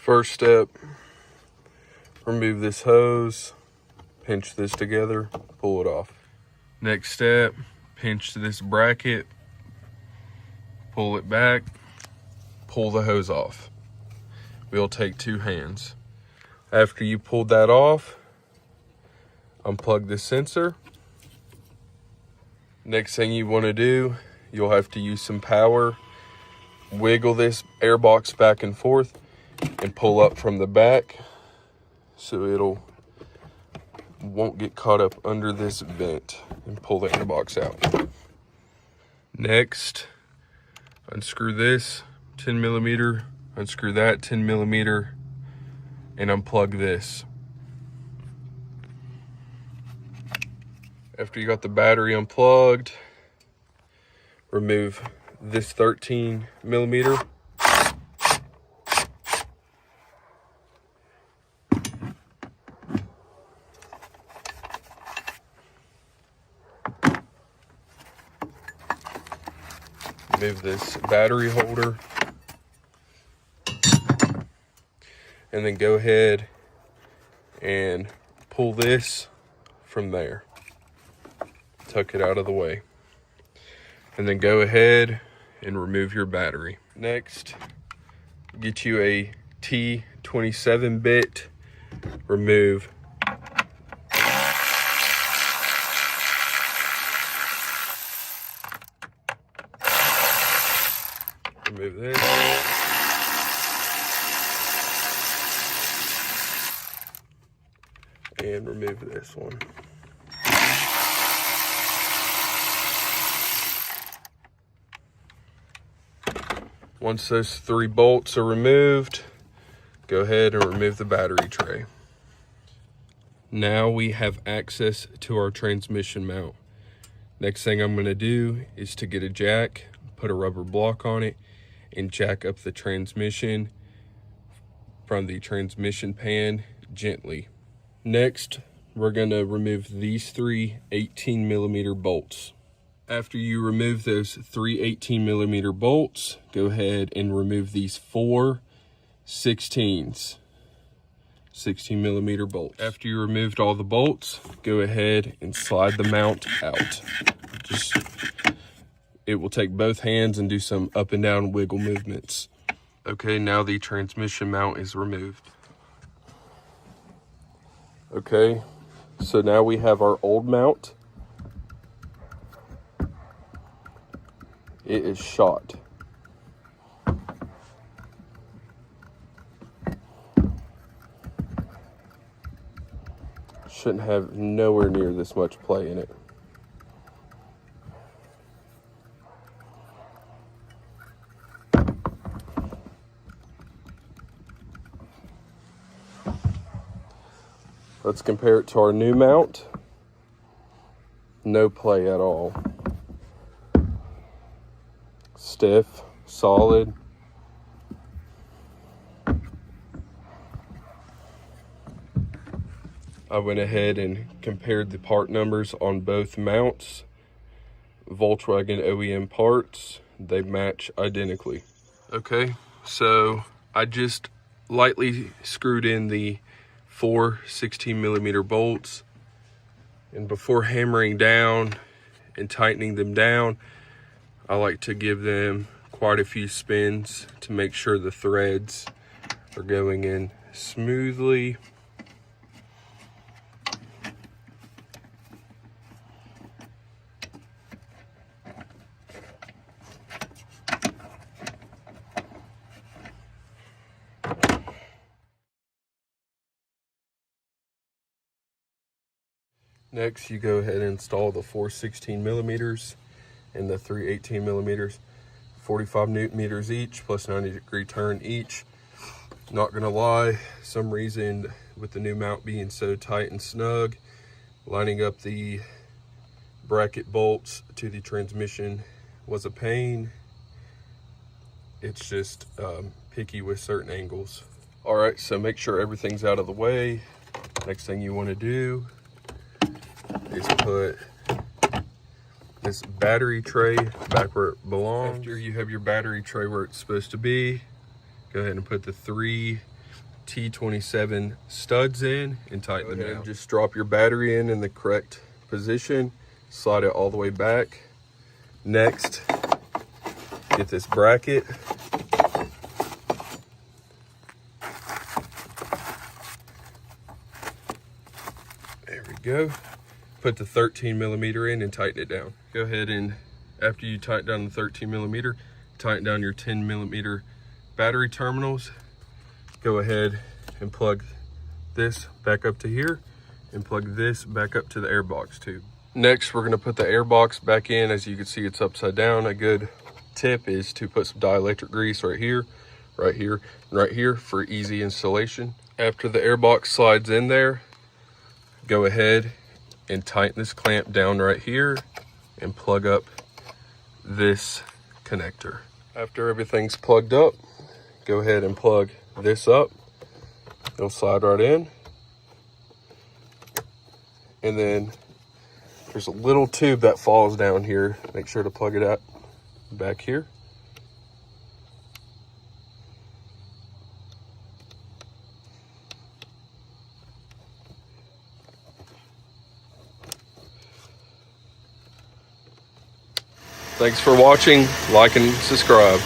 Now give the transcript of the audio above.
First step, remove this hose, pinch this together, pull it off. Next step, pinch this bracket, pull it back, pull the hose off. We'll take 2 hands. After you pulled that off, unplug the sensor. Next thing you want to do, you'll have to use some power, wiggle this air box back and forth, and pull up from the back so won't get caught up under this vent, and pull the air box out. Next, unscrew this 10 millimeter, unscrew that 10 millimeter, and unplug this. After you got the battery unplugged, remove this 13 millimeter. Remove this battery holder. And then go ahead and pull this from there. Tuck it out of the way. And then go ahead and remove your battery. Next, get you a T27 bit. Remove this. And remove this one. Once those 3 bolts are removed, go ahead and remove the battery tray. Now we have access to our transmission mount. Next thing I'm going to do is to get a jack, put a rubber block on it, and jack up the transmission from the transmission pan gently. Next, we're going to remove these 3 18 millimeter bolts. After you remove those 3 18 millimeter bolts, go ahead and remove these 4 16 millimeter bolts. After you removed all the bolts, go ahead and slide the mount out. It will take both hands and do some up and down wiggle movements. Okay, now the transmission mount is removed. Okay, so now we have our old mount. It is shot. Shouldn't have nowhere near this much play in it. Let's compare it to our new mount. No play at all. Stiff, solid. I went ahead and compared the part numbers on both mounts. Volkswagen OEM parts, they match identically. Okay, so I just lightly screwed in the 4 16 millimeter bolts, and before hammering down and tightening them down, I like to give them quite a few spins to make sure the threads are going in smoothly. Next, you go ahead and install the 4 16 millimeters and the 3 18 millimeters, 45 newton meters each, plus 90-degree turn each. Not gonna lie, some reason with the new mount being so tight and snug, lining up the bracket bolts to the transmission was a pain. It's just picky with certain angles. All right, so make sure everything's out of the way. Next thing you wanna do is put this battery tray back where it belongs. After you have your battery tray where it's supposed to be, go ahead and put the 3 T27 studs in and tighten them down. Just drop your battery in the correct position, slide it all the way back. Next, get this bracket. There we go. Put the 13 millimeter in and tighten it down. Go ahead and, after you tighten down the 13 millimeter, tighten down your 10 millimeter battery terminals. Go ahead and plug this back up to here and plug this back up to the air box tube. Next, we're gonna put the air box back in. As you can see, it's upside down. A good tip is to put some dielectric grease right here, right here, and right here for easy installation. After the air box slides in there, go ahead and tighten this clamp down right here and plug up this connector. After everything's plugged up, go ahead and plug this up. It'll slide right in. And then there's a little tube that falls down here. Make sure to plug it out back here. Thanks for watching. Like and subscribe.